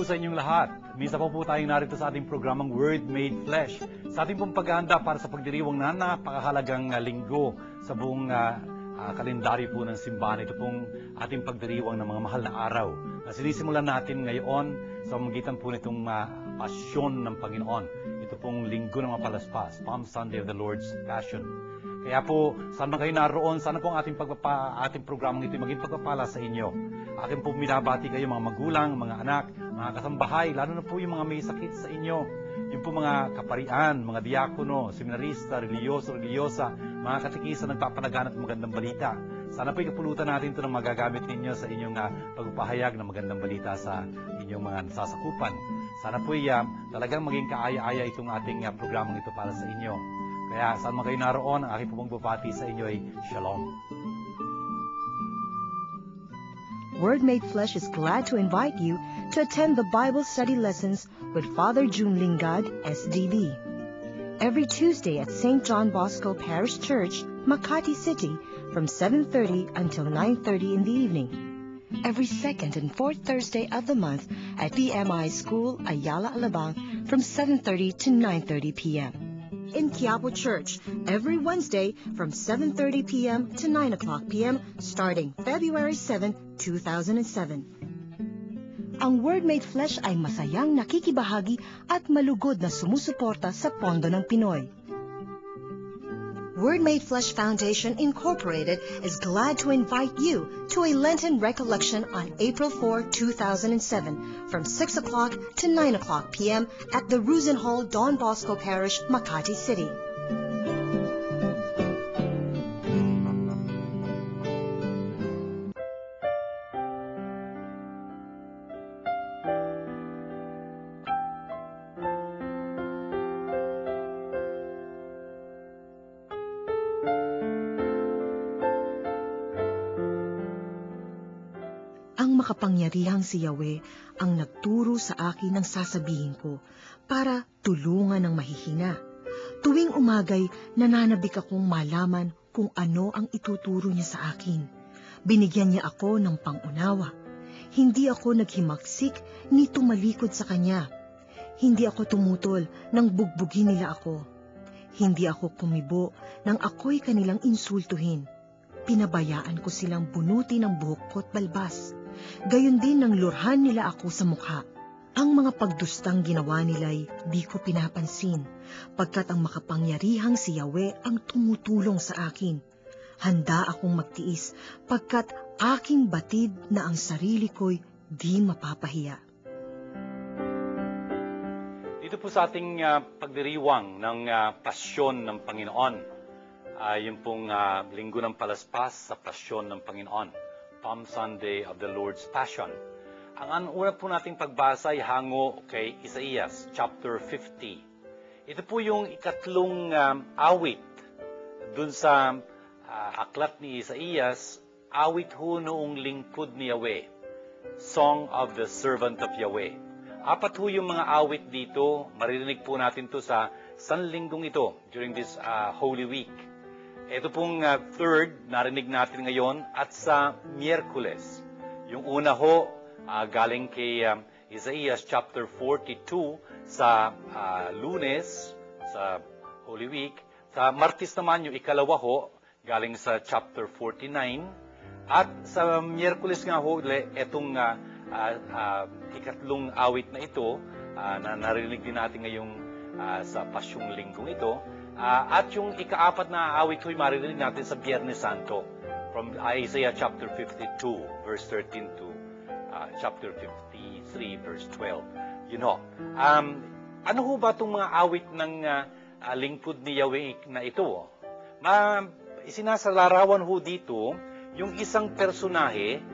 po sa inyong lahat. Minsan po tayong narito sa ating programang Word Made Flesh. Sa ating pong paghahanda para sa pagdiriwang na napakahalagang linggo sa buong kalendaryo po ng simbahan. Ito pong ating pagdiriwang ng mga mahal na araw. Sinisimulan natin ngayon sa magitan po nitong Pasyon ng Panginoon. Ito pong linggo ng mapalaspas, Palm Sunday of the Lord's Passion. Kaya po, saan man kayo naroon, sana po ang ating programang ito maging pagpapala sa inyo. Akin po binabati kayo mga magulang, mga anak, mga kasambahay, lalo na po yung mga may sakit sa inyo. Yung po mga kaparian, mga diakono, seminarista, religyoso, religyosa, mga katikisan nagpapalaganap ng magandang balita. Sana po ikapulutan natin ito na magagamit ninyo sa inyong pagpapahayag ng magandang balita sa inyong mga nasasakupan. Sana po talagang maging kaaya-aya itong ating programang ito para sa inyo. Kaya saan man kayo naroon, ang aking pong magbabati sa inyo ay Shalom. Word Made Flesh is glad to invite you to attend the Bible study lessons with Father June Lingad, SDB. Every Tuesday at St. John Bosco Parish Church, Makati City, from 7:30 until 9:30 in the evening. Every second and fourth Thursday of the month at PMI School, Ayala, Alabang, from 7:30 to 9:30 p.m. In Quiapo Church, every Wednesday from 7:30 p.m. to 9 o'clock p.m. starting February 7, 2007. Ang Word Made Flesh ay masayang nakikibahagi at malugod na sumusuporta sa pondo ng Pinoy. Word Made Flesh Foundation Incorporated is glad to invite you to a Lenten recollection on April 4, 2007 from 6 o'clock to 9 o'clock p.m. at the Rusin Hall, Don Bosco Parish, Makati City. Ang makapangyarihang si Yahweh ang nagturo sa akin ng sasabihin ko para tulungan ng mahihina. Tuwing umagay, nananabik akong malaman kung ano ang ituturo niya sa akin. Binigyan niya ako ng pangunawa. Hindi ako naghimaksik ni tumalikod sa kanya. Hindi ako tumutol nang bugbugin nila ako. Hindi ako kumibo nang ako'y kanilang insultuhin. Pinabayaan ko silang bunuti ng buhok ko't balbas. Gayon din nang lurhan nila ako sa mukha. Ang mga pagdustang ginawa nila'y di ko pinapansin, pagkat ang makapangyarihang si Yahweh ang tumutulong sa akin. Handa akong magtiis, pagkat aking batid na ang sarili ko'y di mapapahiya. Dito po sa ating pagdiriwang ng Pasyon ng Panginoon, yung pong linggo ng palaspas sa Pasyon ng Panginoon. Palm Sunday of the Lord's Passion. Ang una po nating pagbasa ay hango kay Isaías, chapter 50. Ito po yung ikatlong awit dun sa aklat ni Isaías, awit ho noong lingkod ni Yahweh, Song of the Servant of Yahweh. Apat ho yung mga awit dito, maririnig po natin to sa sanlinggong ito during this Holy Week. Ito pong third, narinig natin ngayon, at sa Miyerkules. Yung una ho, galing kay Isaías chapter 42 sa Lunes, sa Holy Week. Sa Martes naman, yung ikalawa ho, galing sa chapter 49. At sa Miyerkules nga ho, itong ikatlong awit na ito, na narinig din natin ngayong sa Pasyong Linggong ito. At yung ikaapat na awit ko'y maririnig natin sa Biyernes Santo from Isaiah chapter 52 verse 13 to chapter 53 verse 12. You know, ano ho ba itong mga awit ng lingkod ni Yahweh na ito? Sinasalarawan ho dito yung isang personahe,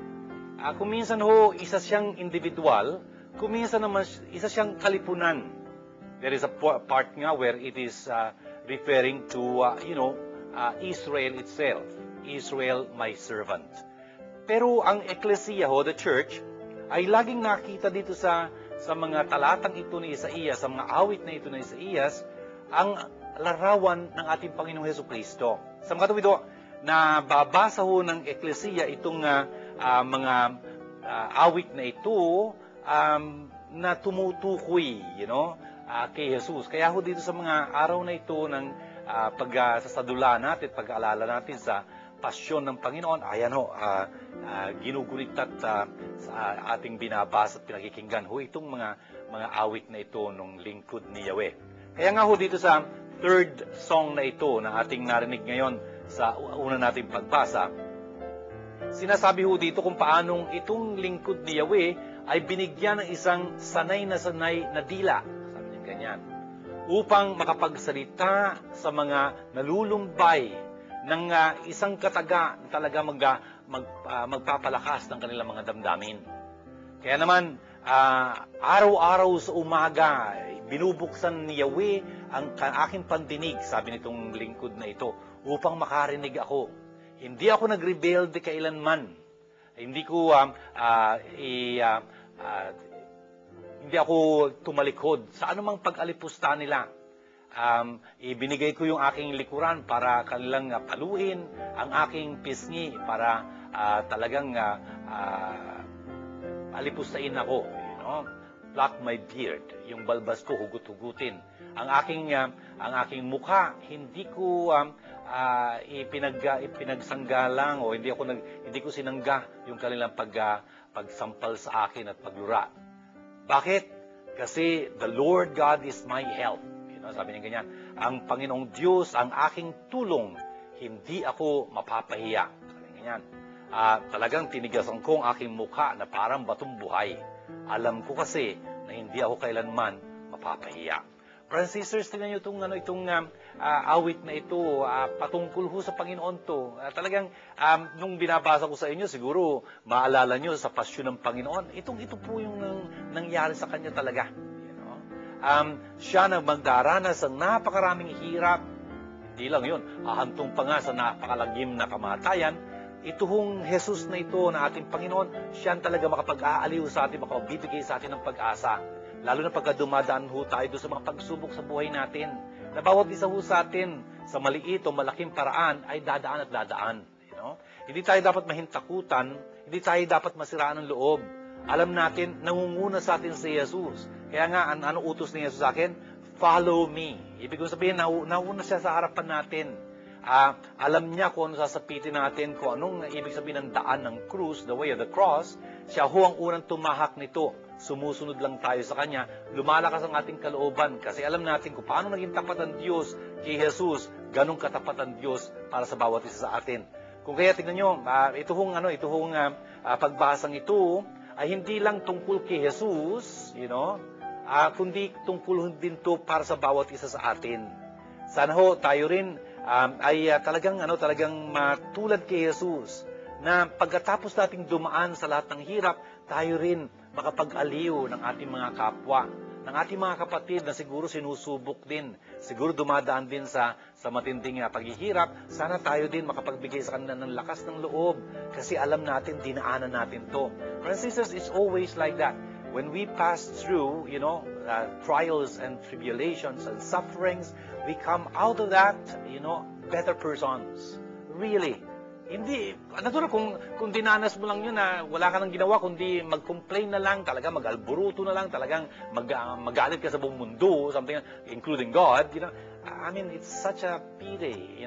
kung minsan ho isa siyang individual, kung minsan naman isa siyang kalipunan. There is a part nga where it is referring to, Israel itself. Israel, my servant. Pero ang Ecclesia ho, the church, ay laging nakita dito sa mga talatang ito ni Isaías, sa mga awit na ito ni Isaías, ang larawan ng ating Panginoong Hesukristo. Sa mga katuwid ho, na babasa ho ng Ecclesia itong mga awit na ito, na tumutukoy, kay Jesus. Kaya ho dito sa mga araw na ito ng pagsasadula natin, pag-aalala natin sa pasyon ng Panginoon, ayan ho, ginugulit at sa ating binabasa at pinakikinggan ho itong mga awit na ito ng lingkod ni Yahweh. Kaya nga ho dito sa third song na ito na ating narinig ngayon sa una nating pagbasa, sinasabi ho dito kung paanong itong lingkod ni Yahweh ay binigyan ng isang sanay na dila, sabi niya ganyan, upang makapagsalita sa mga nalulumbay ng isang kataga na talaga magpapalakas ng kanilang mga damdamin. Kaya naman, araw-araw sa umaga, binubuksan ni Yahweh ang aking pandinig, sabi nitong lingkod na ito, upang makarinig ako. Hindi ako nagrebelde kailanman. Hindi ako tumalikod sa anumang pag-alipusta nila. Ibinigay ko yung aking likuran para kanilang paluin, ang aking pisngi para talagang alipustain ako. Pluck my beard, yung balbas ko hugut-hugutin. Ang aking mukha, hindi ko ipinagsanggalang o hindi ko sinangga yung kanilang pagsampal sa akin at paglura. Bakit? Kasi the Lord God is my help. Sabi niya ganyan, ang Panginoong Diyos ang aking tulong, hindi ako mapapahiya. Sabi niya ganyan. Talagang tinigasan ko ang aking mukha na parang batong buhay. Alam ko kasi na hindi ako kailanman mapapahiya. Brothers and sisters, tingnan niyo itong awit na ito, patungkol ho sa Panginoon to. Talagang, nung binabasa ko sa inyo, siguro maalala niyo sa pasyon ng Panginoon, ito po yung nangyari sa kanya talaga. Siya na magdaranas ng napakaraming hirap. Hindi lang yun, ahantong pa nga sa napakalagim na kamatayan. Ito hong Jesus na ito na ating Panginoon, siya talaga makapag-aaliw sa atin, makapagbibigay sa atin ng pag-asa. Lalo na pagka dumadaan ho tayo doon sa mga pagsubok sa buhay natin. Na bawat isa ho sa atin, sa maliit o malaking paraan, ay dadaan at dadaan. Hindi tayo dapat mahintakutan, hindi tayo dapat masiraan ng loob. Alam natin, nangunguna sa atin si Jesus. Kaya nga, ano utos ni Jesus sa akin? Follow me. Ibig sabihin, nauna siya sa harapan natin. Alam niya kung ano sasapitin natin, kung anong ibig sabihin ng daan ng krus, the way of the cross. Siya ho ang unang tumahak nito. Sumusunod lang tayo sa Kanya. Lumalakas ang ating kalooban kasi alam natin kung paano naging tapat ang Diyos kay Jesus, ganun katapat ang Diyos para sa bawat isa sa atin. Kung kaya tingnan nyo, ito hong pagbasang ito ay hindi lang tungkol kay Jesus, kundi tungkol din to para sa bawat isa sa atin. Sana ho tayo rin ay talagang matulad kay Jesus na pagkatapos nating dumaan sa lahat ng hirap, tayo rin makapag-aliw ng ating mga kapwa, ng ating mga kapatid na siguro sinusubok din, siguro dumadaan din sa matinding paghihirap. Sana tayo din makapagbigay sa kanila ng lakas ng loob kasi alam natin, dinaanan natin to. Brothers and sisters, it's always like that. When we pass through, trials and tribulations and sufferings, we come out of that, better persons. Really. Hindi, natural kung dinanas mo lang yun na wala ka nang ginawa, kundi mag-complain na lang, talaga mag-alburuto na lang, talagang magalit ka sa buong mundo, something, including God, I mean, it's such a pity,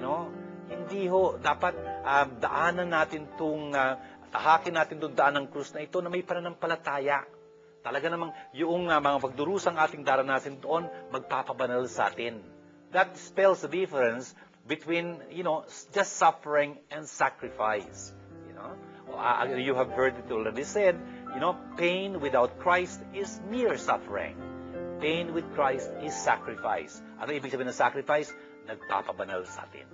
Hindi ho, dapat daanan natin tahakin natin itong daan ng krus na ito na may pananampalataya. Talaga namang yung mga pagdurusang ating daranasin doon, magpapabanal sa atin. That spells the difference between, just suffering and sacrifice. You have heard it already said, pain without Christ is mere suffering. Pain with Christ is sacrifice. Ano ibig sabihin ng sacrifice? Nagpapabanal sa atin.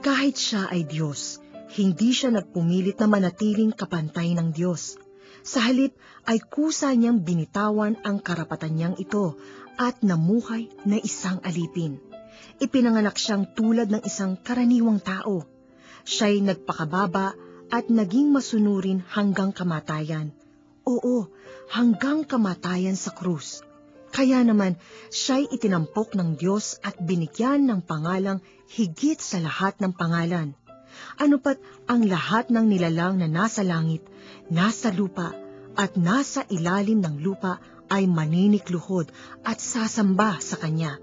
Kahit siya ay Diyos, hindi siya nagpumilit na manatiling kapantay ng Diyos. Sa halip ay kusa niyang binitawan ang karapatan niyang ito at namuhay na isang alipin. Ipinanganak siyang tulad ng isang karaniwang tao. Siya'y nagpakababa at naging masunurin hanggang kamatayan. Oo, hanggang kamatayan sa krus. Kaya naman, siya'y itinampok ng Diyos at binigyan ng pangalang higit sa lahat ng pangalan. Ano pat ang lahat ng nilalang na nasa langit, nasa lupa, at nasa ilalim ng lupa ay maninikluhod at sasamba sa Kanya.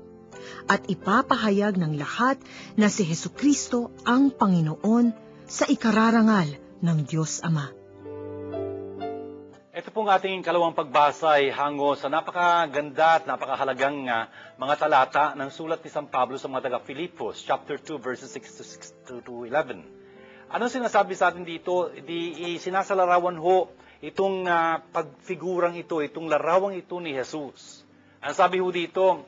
At ipapahayag ng lahat na si Hesukristo ang Panginoon sa ikararangal ng Diyos Ama. Ito pong ating ikalawang pagbasa ay hango sa napakaganda at napakahalagang mga talata ng sulat ni San Pablo sa mga taga-Filipos, chapter 2, verses 6 to 11. Anong sinasabi sa atin dito? Sinasalarawan ho itong pagfigurang ito, itong larawang ito ni Jesus. Ang sabi ho dito,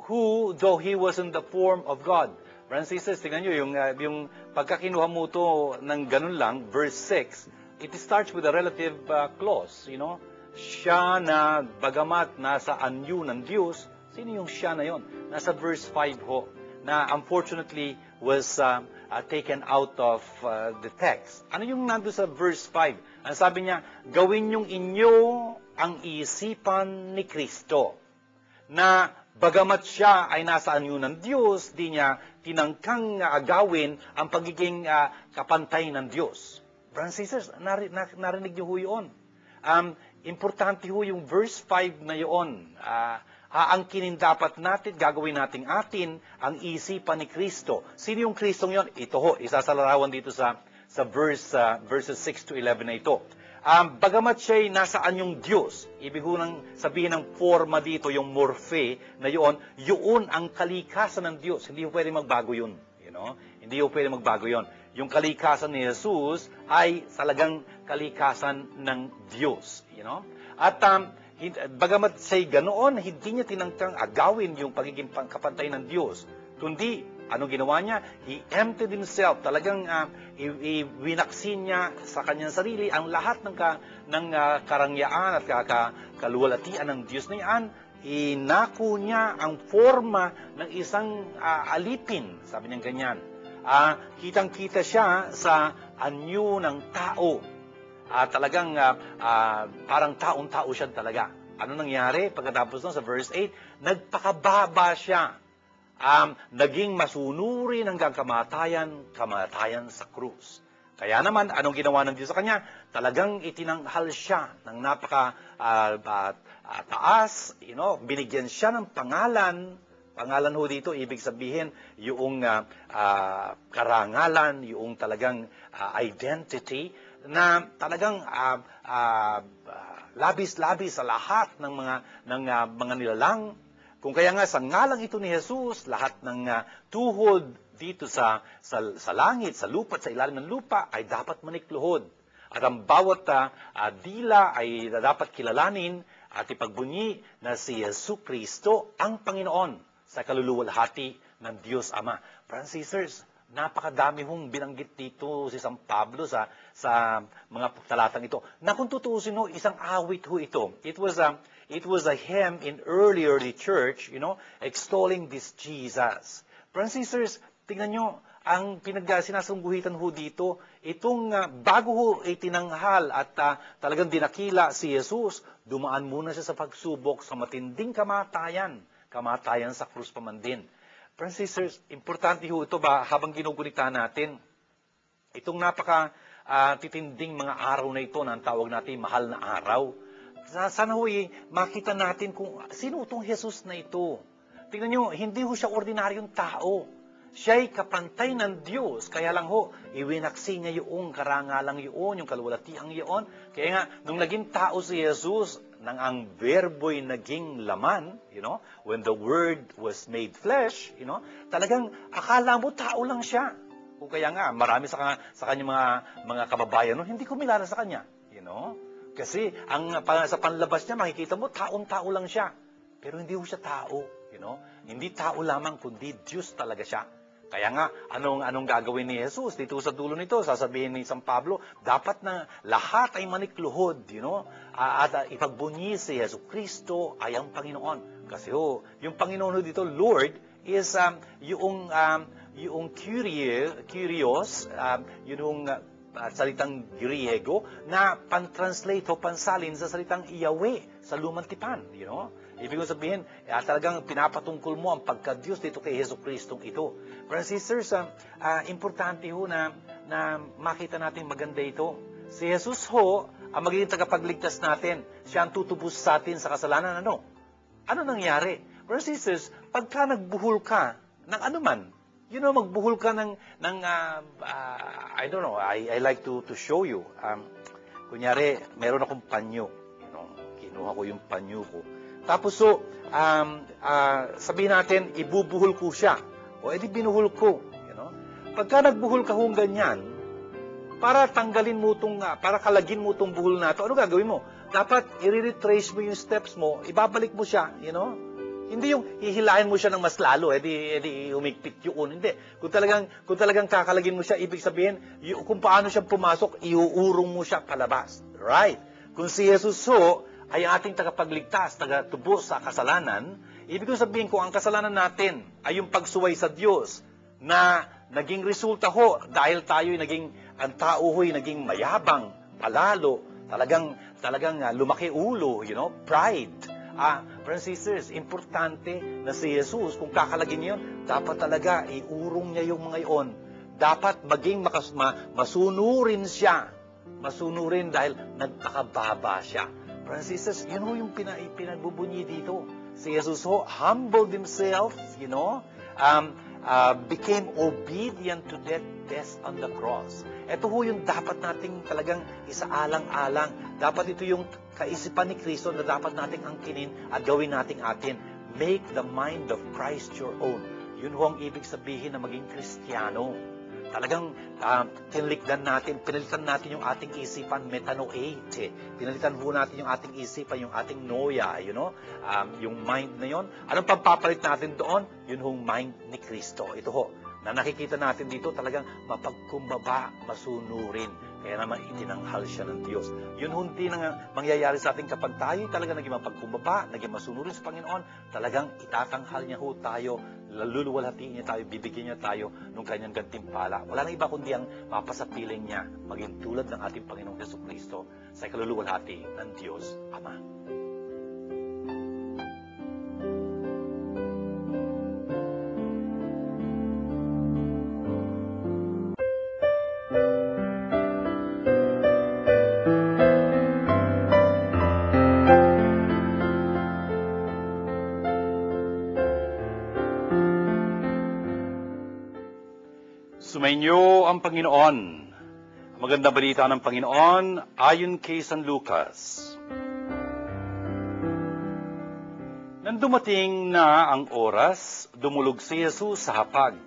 who, though he was in the form of God. Brothers and sisters, tingnan nyo, yung pagkakinuha mo ito ng ganun lang, verse 6, it starts with a relative clause, you know. Siya na bagamat nasa anyo ng Diyos, sino yung siya na yon? Nasa verse 5 ho, na unfortunately was taken out of the text. Ano yung nando sa verse 5? Ang sabi niya, gawin yung inyo ang isipan ni Kristo, na bagamat siya ay nasa anyo ng Diyos, di niya tinangkang agawin ang pagiging kapantay ng Diyos. Brothers and sisters, narinig niyo ho yun. Importante ho yung verse 5 na yun. Aangkinin dapat natin, gagawin natin ang isipan ni Kristo. Sino yung Kristong yun? Ito ho, isasalarawan dito sa verses 6 to 11 na ito. Bagamat siya'y nasaan yung Diyos, ibig ho nang sabihin ng forma dito, yung morphe na yun ang kalikasan ng Diyos. Hindi ho pwede magbago yun. You know? Hindi ho pwede magbago yun. Yung kalikasan ni Jesus ay talagang kalikasan ng Diyos. You know? At bagamat siya'y ganoon, hindi niya tinangkang agawin yung pagiging kapantay ng Diyos. Kundi, anong ginawa niya? He emptied himself. Talagang winaksin niya sa kanyang sarili ang lahat ng karangyaan at kaluwalhatian ng Diyos na yan. Inako niya ang forma ng isang alipin. Sabi niya ganyan. Kitang-kita siya sa anyo ng tao. Talagang parang taong-tao siya talaga. Ano nangyari? Pagkatapos nun sa verse 8, nagpakababa siya. Naging masunurin hanggang kamatayan sa krus. Kaya naman, anong ginawa ng Diyos sa kanya? Talagang itinanghal siya ng taas, you know, binigyan siya ng pangalan. Pangalan ho dito, ibig sabihin, yung karangalan, yung talagang identity, na talagang labis-labis sa lahat ng mga nilalang. Kung kaya nga sa ngalang ito ni Jesus, lahat ng tuhod dito sa langit, sa lupa at sa ilalim ng lupa ay dapat manikluhod. At ang bawat dila ay dapat kilalanin at ipagbunyi na si Jesucristo ang Panginoon sa kaluluwalhati ng Diyos Ama. Brothers and sisters, napakadami hong binanggit dito si San Pablo sa mga talatang ito. Na kung tutuusin ho, isang awit ho ito. It was a hymn in early church, you know, extolling this Jesus. Brothers and sisters, tingnan nyo, ang sinasungguhitan ho dito, itong bago ho itinanghal at talagang dinakila si Jesus, dumaan muna siya sa pagsubok sa matinding kamatayan sa krus pa man din. Brothers and sisters, importante ho ito ba habang ginugunita natin, itong titinding mga araw na ito na ang tawag natin mahal na araw. Sana ho'y makita natin kung sino itong Jesus na ito. Tingnan nyo, hindi ho siya ordinaryong tao. Siya'y kapantay ng Diyos. Kaya lang ho, iwinaksi niya yung karangalang yun, yung kaluwalhatiang yun. Kaya nga, nung naging tao si Jesus, nang ang verbo'y naging laman, you know, when the Word was made flesh, you know, talagang akala mo tao lang siya. Kung kaya nga, marami sa kanyang mga kababayan, no, hindi kumilala sa kanya, you know. Kasi sa panlabas niya, makikita mo, taong-tao lang siya. Pero hindi ho siya tao, you know. Hindi tao lamang, kundi Diyos talaga siya. Kaya nga, anong gagawin ni Jesus? Dito sa dulo nito, sasabihin ni San Pablo, dapat na lahat ay manikluhod, you know, at ipagbunyi si Jesucristo ay ang Panginoon. Kasi yung Panginoon dito, Lord, is yung curious, yung salitang Griego na pan-translate o pansalin sa salitang Yahweh sa lumang tipan, Ibig sabihin, talagang pinapatungkol mo ang pagka-Diyos dito kay Hesus Kristong ito. Brothers and sisters, importante ho na makita natin maganda ito. Si Jesus ho, ang magiging tagapagligtas natin. Siya ang tutubos sa atin sa kasalanan. Ano nangyari? Brothers and sisters, pagka nagbuhol ka ng anuman, magbuhol ka ng I don't know, I like to show you. Kunyari, meron akong panyo. Kinuha ko yung panyo ko. Tapos sabihin natin, ibubuhol ko siya. O edi binuhol ko. Pagka nagbuhol ka hong ganyan, para tanggalin mo para kalagin mo itong buhol na ito, ano gagawin mo? Dapat i-retrace mo yung steps mo, ibabalik mo siya, Hindi yung hihilain mo siya ng mas lalo, edi humigpit yun. Hindi. Kung talagang kakalagin mo siya, ibig sabihin, kung paano siya pumasok, iuurong mo siya palabas. Right? Kung si Jesus ay ating tagapagligtas, tagatubos sa kasalanan, ibig sabihin kung ang kasalanan natin ay yung pagsuway sa Diyos na naging resulta dahil tayo'y ang tao naging mayabang, palalo, talagang lumaki ulo, pride. Brothers and sisters, importante na si Jesus, kung kakalagin niya yun, dapat talaga iurong niya yung mga iyon. Dapat maging masunurin siya. Masunurin dahil nagpakababa siya. Brothers and sisters, yun yung pinagbubunyi dito. Si Jesus humbled himself, became obedient to death on the cross. Ito yung dapat nating talagang isaalang-alang. Dapat ito yung kaisipan ni Kristo na dapat nating angkinin at gawin nating atin. Make the mind of Christ your own. Yun ang ibig sabihin na maging Kristiyano. Talagang pinalitan natin yung ating isipan, metanoate. Pinalitan natin yung ating isipan, yung ating noia, yung mind na yon. Anong pampapalit natin doon? Yun yung mind ni Kristo. Ito na nakikita natin dito talagang mapagkumbaba, masunurin. Kaya naman itinanghal siya ng Diyos. Yun hindi na mangyayari sa atin kapag tayo talagang naging mapagkumbaba, naging masunurin sa Panginoon, talagang itatanghal niya tayo, luluwalhatiin niya tayo, bibigyan niya tayo ng kanyang gantimpala. Wala nang iba kundi ang mapasapiling niya, maging tulad ng ating Panginoong Jesucristo sa kaluluwalhati ng Diyos Ama. Sumainyo ang Panginoon. Ang magandang balita ng Panginoon ayon kay San Lucas. Nang dumating na ang oras, dumulog si Jesus sa hapag,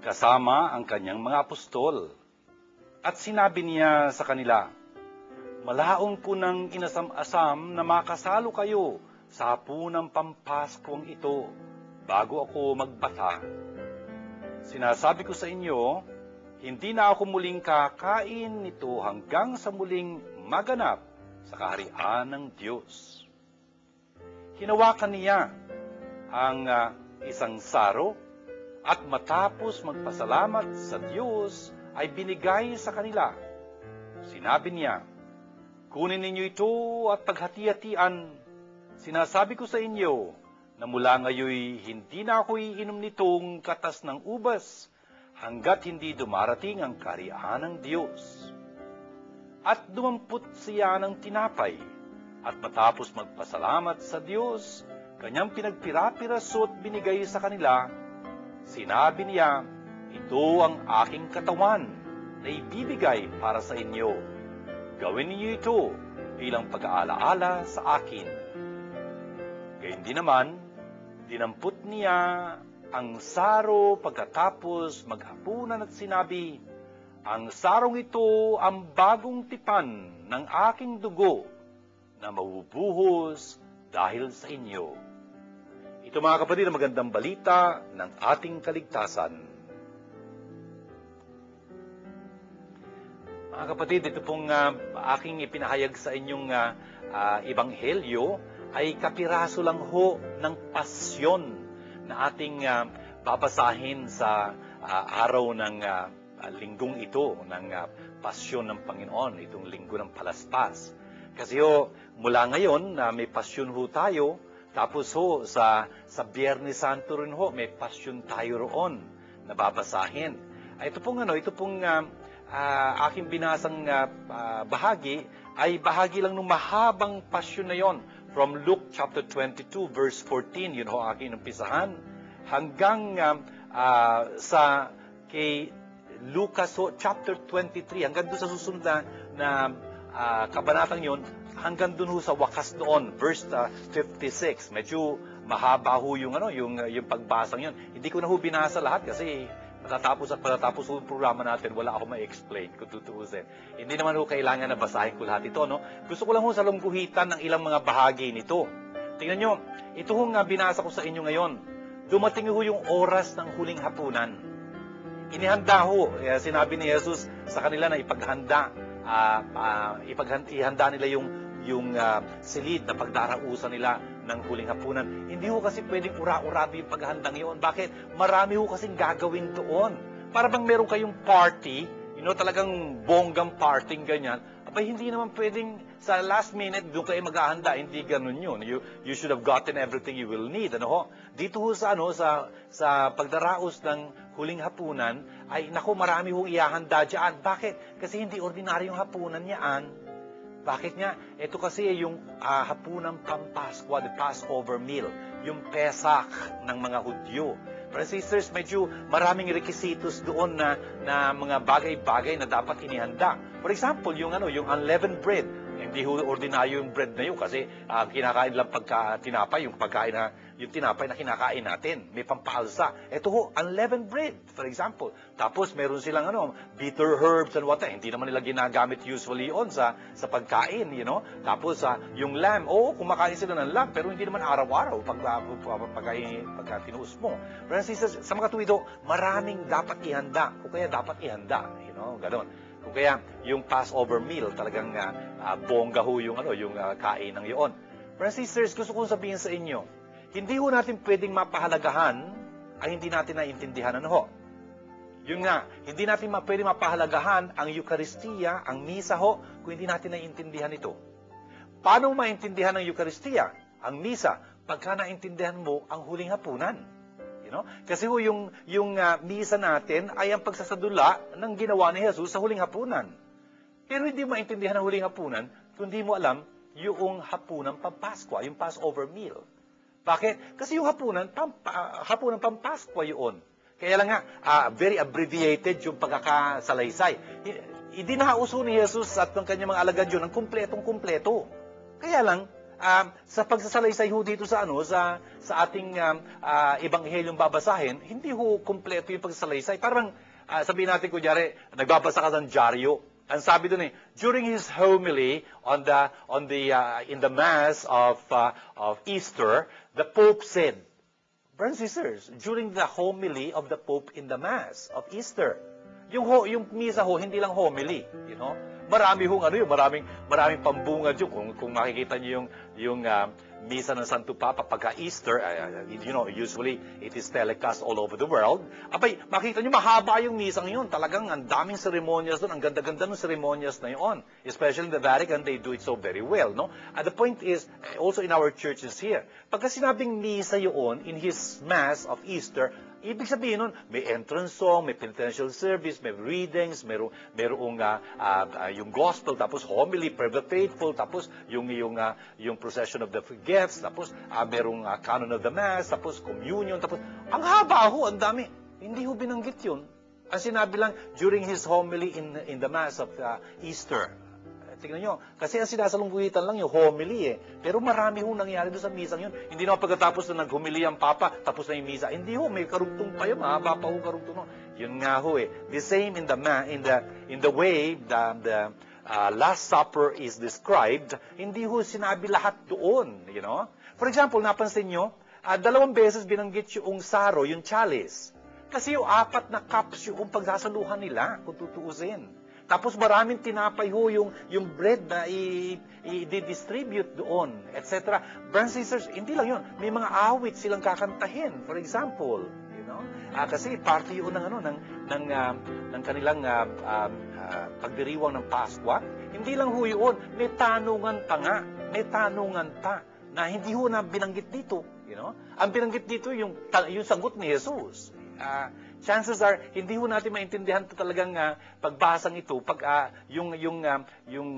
kasama ang kanyang mga apostol. At sinabi niya sa kanila, malaon ko nang inasam-asam na makasalo kayo sa hapunang Pampaskuang ito bago ako magbata. Sinasabi ko sa inyo, hindi na ako muling kakain nito hanggang sa muling maganap sa kaharian ng Diyos. Hinawakan niya ang isang saro at matapos magpasalamat sa Diyos ay binigay sa kanila. Sinabi niya, kunin ninyo ito at paghati-hatian. Sinasabi ko sa inyo, na mula ngayon hindi na ako iinom nitong katas ng ubas hanggat hindi dumarating ang kaharian ng Diyos. At dumampot siya ng tinapay, at matapos magpasalamat sa Diyos, kanyang pinagpira-pirasot binigay sa kanila, sinabi niya, ito ang aking katawan na ibibigay para sa inyo. Gawin niyo ito bilang pag-aalaala sa akin. Gayun din naman, dinampot niya ang saro pagkatapos maghapunan at sinabi, ang sarong ito ang bagong tipan ng aking dugo na mabubuhos dahil sa inyo. Ito mga kapatid, ang magandang balita ng ating kaligtasan. Mga kapatid, ito pong aking ipinahayag sa inyong ebanghelyo ay kapiraso lang ng pasyon na ating babasahin sa araw ng linggong ito, ng pasyon ng Panginoon, itong linggo ng palaspas. Kasi mula ngayon, may pasyon tayo, tapos sa Biyernes Santo rin may pasyon tayo roon na babasahin. Ito pong aking binasang bahagi, ay bahagi lang ng mahabang pasyon na yon. From Luke chapter 22, verse 14, yun aking umpisahan, hanggang sa kay Lucas chapter 23, hanggang doon sa susunod na kabanatang yon, hanggang doon sa wakas doon, verse 56. Medyo mahaba yung pagbasang yon. Hindi ko na binasa lahat kasi matatapos yung programa natin, wala ako ma-explain kung tutuusin. Hindi naman kailangan na basahin ko lahat ito. No? Gusto ko lang salungguhitan ng ilang mga bahagi nito. Tingnan nyo, ito binasa ko sa inyo ngayon. Dumating yung oras ng huling hapunan. Inihanda sinabi ni Jesus sa kanila na ipaghanda nila yung silid na pagdarausan nila ng huling hapunan. Hindi kasi pwedeng ura-urabi yung paghandang yun. Bakit? Marami kasing gagawin doon. Para bang meron kayong party, talagang bonggang parting ganyan, abay hindi naman pwedeng sa last minute doon kayo maghahanda. Hindi ganun yun. You should have gotten everything you will need. Dito sa pagdaraos ng huling hapunan, ay marami ihahanda dyan. Bakit? Kasi hindi ordinaryong hapunan yan. Bakit nga? Ito kasi yung hapunang Pampaskwa, the Passover meal, yung Pesach ng mga Hudyo. Brothers and sisters, medyo maraming requisitos doon na mga bagay-bagay na dapat inihanda. For example, yung unleavened bread. Hindi ordinaryo yung bread na yun kasi kinakain lang tinapay, yung tinapay na kinakain natin. May pampaalsa. Ito unleavened bread, for example. Tapos meron silang bitter herbs and what. Hindi naman nila ginagamit usually yun sa pagkain, Tapos yung lamb, kumakain sila ng lamb, pero hindi naman araw-araw pagka tinuos mo. Pero sa mga tuwido, maraming dapat ihanda. O kaya dapat ihanda, ganon. Kung kaya yung Passover meal, talagang bongga yung kain ng iyon. Brothers and sisters, gusto kong sabihin sa inyo, hindi natin pwedeng mapahalagahan ang hindi natin naiintindihan. Yun nga, hindi natin pwedeng mapahalagahan ang Eucharistia, ang misa kung hindi natin naiintindihan ito. Paano maintindihan ang Eucharistia, ang misa, pagka naintindihan mo ang huling hapunan? Kasi yung misa natin ay ang pagsasadula ng ginawa ni Jesus sa huling hapunan. Pero hindi maintindihan ang huling hapunan kung hindi mo alam yung hapunang Pampaskwa, yung Passover meal. Bakit? Kasi yung hapunang Pampaskwa yun. Kaya lang nga, very abbreviated yung pagkakasalaysay. Hindi nakauso ni Jesus at ng kanyang mga alagad yun ng kumpletong-kumpleto. Kaya lang, sa pagsasalaysay dito sa ating ebanghelyong babasahin, hindi kumpleto yung pagsasalaysay. Parang sabihin natin kunyari, nagbabasa ka ng dyaryo. Ang sabi doon during his homily in the mass of Easter, the Pope said, brothers and sisters, during the homily of the Pope in the mass of Easter, yung misa hindi lang homily, Marami maraming pambungad yun. Kung makikita niyo yung misa ng Santo Papa pagka Easter, usually it is telecast all over the world. Abay, makita niyo mahaba yung misang yun. Talagang ang daming ceremonials doon, ang ganda-ganda ng ceremonials na yun. Especially in the Vatican, they do it so very well, And the point is, also in our churches here, pagka sinabing misa yun in his mass of Easter, ibig sabihin nun, may entrance song, may penitential service, may readings, merong yung gospel, tapos homily, prayer of the faithful, tapos yung procession of the gifts, tapos merong canon of the mass, tapos communion, tapos ang haba ang dami. Hindi binanggit yun. Ang sinabi lang, during his homily in the mass of Easter. Tingnan nyo, kasi ang sinasalungguhitan lang yung homily Pero marami nangyari doon sa misang yun. Hindi naman pagkatapos na naghumili ang Papa, tapos na yung misa. Hindi may karugtong pa yun, mahaba pa karugtong. Yun nga The same in the way the Last Supper is described, hindi sinabi lahat doon, For example, napansin nyo, 2 beses binanggit yung saro, yung chalice. Kasi yung 4 na cups yung pagsasaluhan nila, kung tutuusin. Tapos maraming tinapay ho yung bread na i-distribute doon, etc. Brothers and sisters, hindi lang yun. May mga awit silang kakantahin. For example, kasi parte yun ng kanilang pagdiriwang ng Paskwa. Hindi lang ho yun. May tanungan pa nga. May tanungan pa na hindi ho na binanggit dito. Ang binanggit dito yung sagot ni Jesus. Chances are, hindi ho natin maintindihan ito talagang pagbasang ito, yung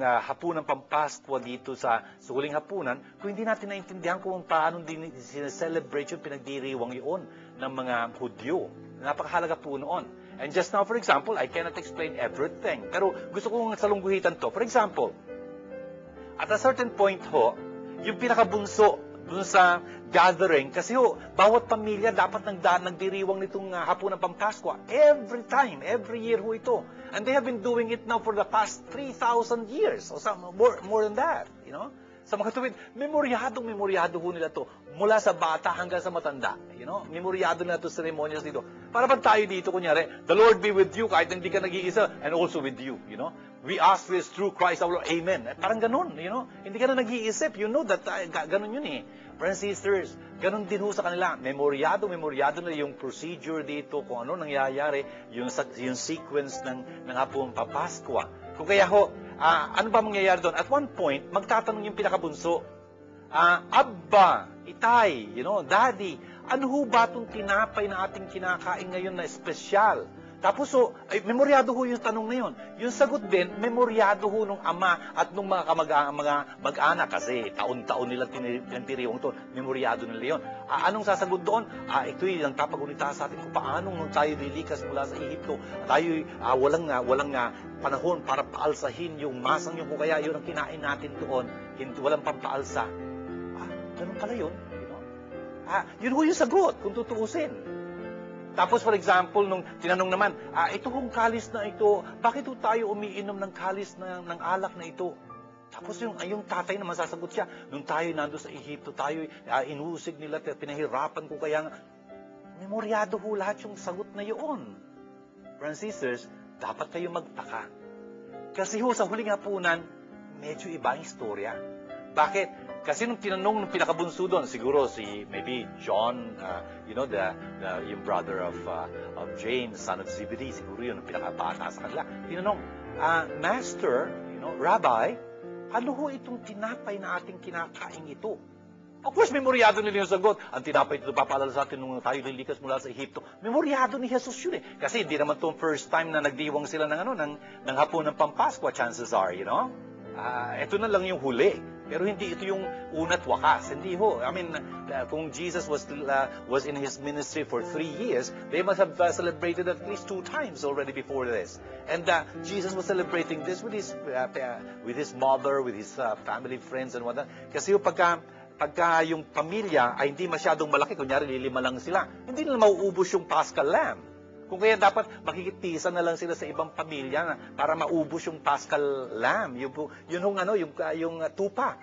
hapunan Pampaskwa dito sa huling hapunan, kung hindi natin naintindihan kung paano din sineselebrate yung pinagdiriwang yun ng mga Hudyo. Napakahalaga po noon. And just now, for example, I cannot explain everything. Pero gusto kong salungguhitan to. For example, at a certain point ho, yung pinakabunso dun sa gathering, kasi ho, bawat pamilya dapat nagdiriwang nitong hapunan Pampaskwa. Every year ho ito. And they have been doing it now for the past 3,000 years, or some, more than that, Sa mga tuwid, memoryado ho nila to mula sa bata hanggang sa matanda. Memoryado nila to ceremonials dito. Para pag tayo dito, kunyari, the Lord be with you kahit hindi ka nag-iisa, and also with you, We ask this through Christ our Lord. Amen. Parang ganun, Hindi ka na nag-iisip. You know that, ganun yun eh. Brothers and sisters, ganun din ho sa kanila. Memoryado na yung procedure dito, kung ano nangyayari, yung sequence ng hapong Papaskwa. Kung kaya ho, ano ba mangyayari doon? At one point, magtatanong yung pinakabunso, Abba, Itay, Daddy, ano ho ba itong tinapay na ating kinakain ngayon na espesyal? Tapos memoryado ho yung tanong na yun. Yung sagot din, memoryado ho nung ama at nung mga mag-anak kasi taon-taon nilang tiniriwang ito. Memoryado nila yun. Anong sasagot doon? Ito'y ang tapagunita sa atin kung paano nung tayo lilikas mula sa Ehipto. Tayo walang panahon para paalsahin yung masang yung kung kaya yun ang kinain natin doon. Walang pampaalsa. Ganun pala yun. Yun ho yung sagot kung tutuusin. Tapos, for example, nung tinanong naman, ito kong kalis na ito, bakit tayo umiinom ng kalis ng alak na ito? Tapos yung tatay naman sasagot siya, nung tayo nando sa Ehipto, tayo inusig nila, pinahirapan ko kaya memoryado ho lahat yung sagot na yun. Brothers and sisters, dapat kayo magtaka. Kasi ho, sa huling hapunan, medyo iba ang istorya. Bakit? Kasi nung tinanong ng pinakabunso doon, siguro maybe John, yung brother of James, son of Zebedee, siguro yun ang pinakabata sa kanila. Tinanong, Master, Rabbi, ano ho itong tinapay na ating kinakain ito? Of course, memoryado nila yung sagot. Ang tinapay ito papaalala sa atin nung tayo lilikas mula sa Ehipto. Memoryado ni Jesus yun eh. Kasi hindi naman itong first time na nagdiwang sila ng hapon ng Pampaskwa, chances are, ito na lang yung huli. Pero hindi ito yung una't wakas. Hindi ho. I mean, kung Jesus was in his ministry for 3 years, they must have celebrated at least 2 times already before this. And Jesus was celebrating this with his mother, with his family, friends, and whatnot. Kasi pagka yung pamilya ay hindi masyadong malaki, kunyari lilima lang sila, hindi nila mauubos yung Paschal Lamb. Kung kaya dapat makikitisan na lang sila sa ibang pamilya para maubos yung Paschal Lamb. Yung tupa.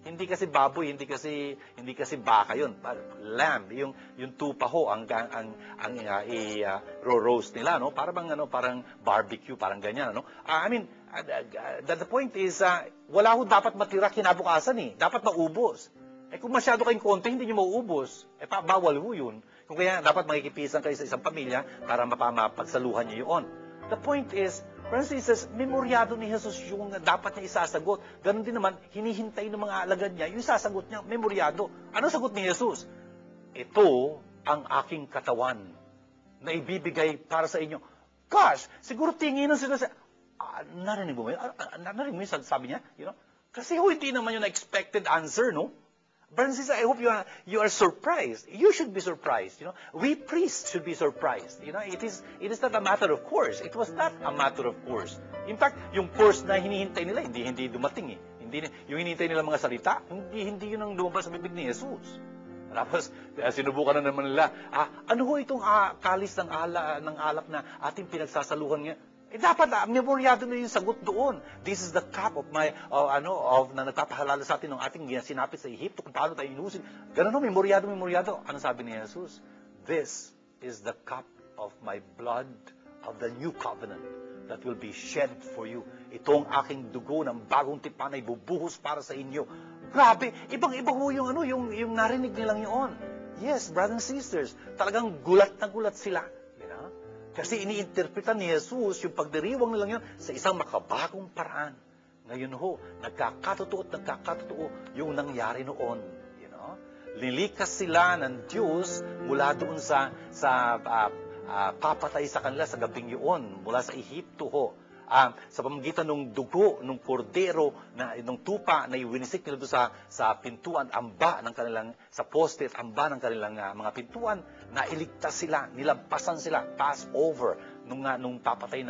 Hindi kasi baboy, hindi kasi baka yun. Lamb, yung tupa ho ang roast nila, no? Parang barbecue, parang ganyan, no? The point is wala ho dapat matira kinabukasan eh. Dapat maubos. Kung masyado kayong konti, hindi niyo mauubos. Bawal ho yun. Kung kaya dapat makikipisan kayo sa isang pamilya para mapagsaluhan niyo yun. The point is, brothers and sisters, memoryado ni Jesus yung dapat niya isasagot. Ganon din naman, hinihintay ng mga alagad niya, yung isasagot niya, memoryado. Ano sagot ni Jesus? Ito ang aking katawan na ibibigay para sa inyo. Gosh, siguro tingin na sila sa... narinig mo yun? Narinig mo yun, sabi niya? Kasi hindi naman yung expected answer, no? Brothers and sisters, I hope you are surprised. You should be surprised. We priests should be surprised. It is not a matter of course. It was not a matter of course. In fact, yung course na hinihintay nila, hindi dumating eh. Yung hinihintay nila mga salita, hindi yun ang lumabas sa bibig ni Jesus. Tapos, sinubukan na naman nila, ano ho itong kalis ng alak na ating pinagsasaluhan niya? Dapat memoryado na yung sagot doon. This is the cup of na nagpapahalala sa atin ng ating sinapit sa Ehipto, kung paano tayo inusin. Ganun memoryado. Ano sabi ni Jesus? This is the cup of my blood of the new covenant, that will be shed for you. Ito ang aking dugo ng bagong tipan na ibubuhos para sa inyo. Grabe, ibang-iba ho yung narinig nilang yun. Yes, brothers and sisters, talagang gulat na gulat sila. You know? Kasi iniinterpretan ni Jesus yung pagdiriwang nilang yun sa isang makabagong paraan. Ngayon ho, nagkakatotoo yung nangyari noon. You know? Lilikas sila ng Diyos mula doon sa papatay sa kanila sa gabing yun, mula sa Ehipto ho. Sa pamamagitan ng dugo, ng kordero, ng tupa na iwinisik nila doon sa pintuan, amba ng kanilang, sa poste at amba ng kanilang mga pintuan, na iligtas sila, nilampasan sila, pass over, nung papatay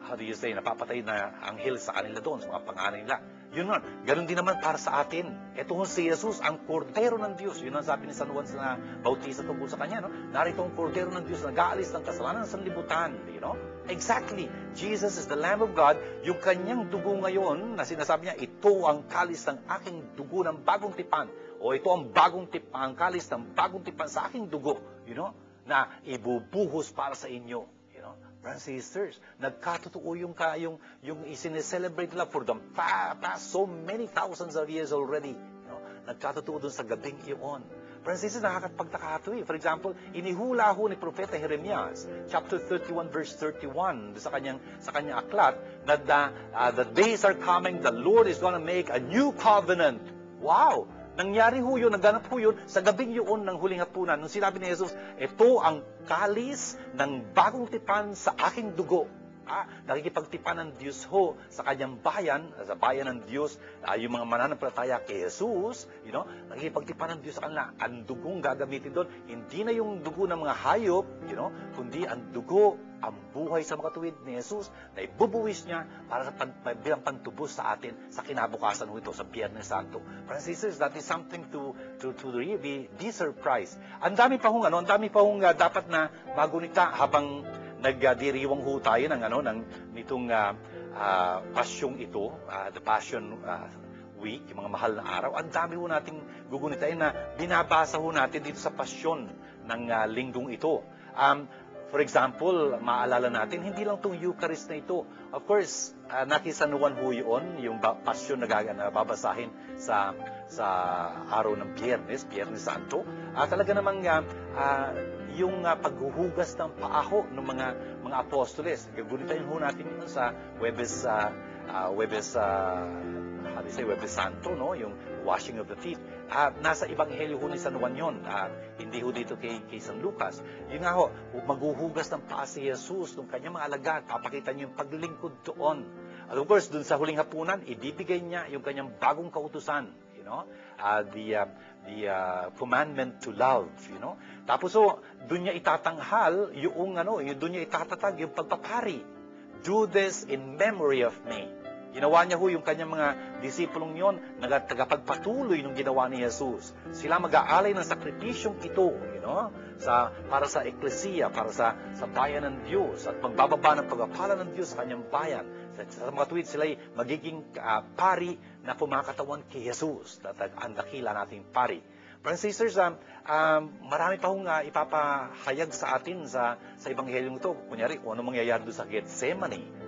how do you say, napapatay na anghel sa kanila doon, sa mga pangalan nila. Yun nga, ganun din naman para sa atin. Ito si Jesus, ang kordero ng Diyos. Yun ang sabi ni San Juan sa Bautista tungkol sa kanya. No? Narito ang kordero ng Diyos, nag-aalis ng kasalanan sa sanlibutan. You know? Exactly. Jesus is the Lamb of God. Yung kanyang dugo ngayon, na sinasabi niya, ito ang kalis ng aking dugo ng bagong tipan. O ito ang bagong tipan, ang kalis ng bagong tipan sa aking dugo. You know? Na ibubuhos para sa inyo. Brothers and sisters, nagkatotoo yung isineselebrate nila for the past so many thousands of years already. You know, nagkatotoo dun sa gabing iyon. Brothers and sisters, nakakapagtaka ito eh. For example, inihula ho ni Propeta Jeremias, chapter 31, verse 31, sa kanyang aklat, na the days are coming, the Lord is gonna make a new covenant. Wow! Nangyari ho yun, naganap ho yun sa gabing yun ng huling hapunan. Nung sinabi ni Jesus, ito ang kalis ng bagong tipan sa aking dugo. Nakikipagtipan ng Diyos ho sa kanyang bayan, sa bayan ng Diyos, yung mga mananampalataya kay Jesus, you know, nakikipagtipan ng Diyos sa kanila. Ang dugong gagamitin doon, hindi na yung dugo ng mga hayop, you know, kundi ang dugo, ang buhay sa makatuwid ni Jesus na ibubuwis niya para bilang pantubos sa atin sa kinabukasan ho ito, sa Biyernes Santo. Brothers and sisters, that is something to really be surprised. Ang dami pa hong dapat na magunita habang nagdiriwang ho tayo nitong pasyong ito, the Passion Week, yung mga mahal na araw. Ang dami ho nating gugunitain na binabasa ho natin dito sa pasyon ng linggong ito. For example, maalala natin, hindi lang itong Eucharist na ito. Of course, nakisanuan ho yun, yung pasyon na babasahin sa araw ng Biyernes Santo. Talaga namang yung paghuhugas ng paaho ng mga apostoles. Gagunitain ho natin yun sa Huwebes Santo, no? Yung washing of the feet. Nasa Ebanghelyo ho ni San Juan yun. Hindi ho dito kay San Lucas. Yun nga ho, maghuhugas ng paa si Jesus ng kanyang mga alagad. Papakita niyo yung paglingkod doon. At of course, dun sa huling hapunan, ibibigay niya yung kanyang bagong kautusan. You know? The commandment to love. You know? Tapos dun niya itatanghal dun niya itatatag yung pagpapari. Do this in memory of me. Ginawa niya ho yung kanyang mga disipulong yon, tagapagpatuloy ng ginawa ni Jesus. Sila mag-aalay ng sakripisyong ito, you know, para sa eklesiya, para sa bayan ng Diyos, at magbababa ng pagpapala ng Diyos sa kanyang bayan. Sa mga tuwid, sila ay magiging pari na pumakatawan kay Jesus, ang dakila nating pari. Brothers and sisters, marami pa hong ipapahayag sa atin sa Ebanghelyong ito. Kunyari, kung ano mangyayari doon sa Gethsemane,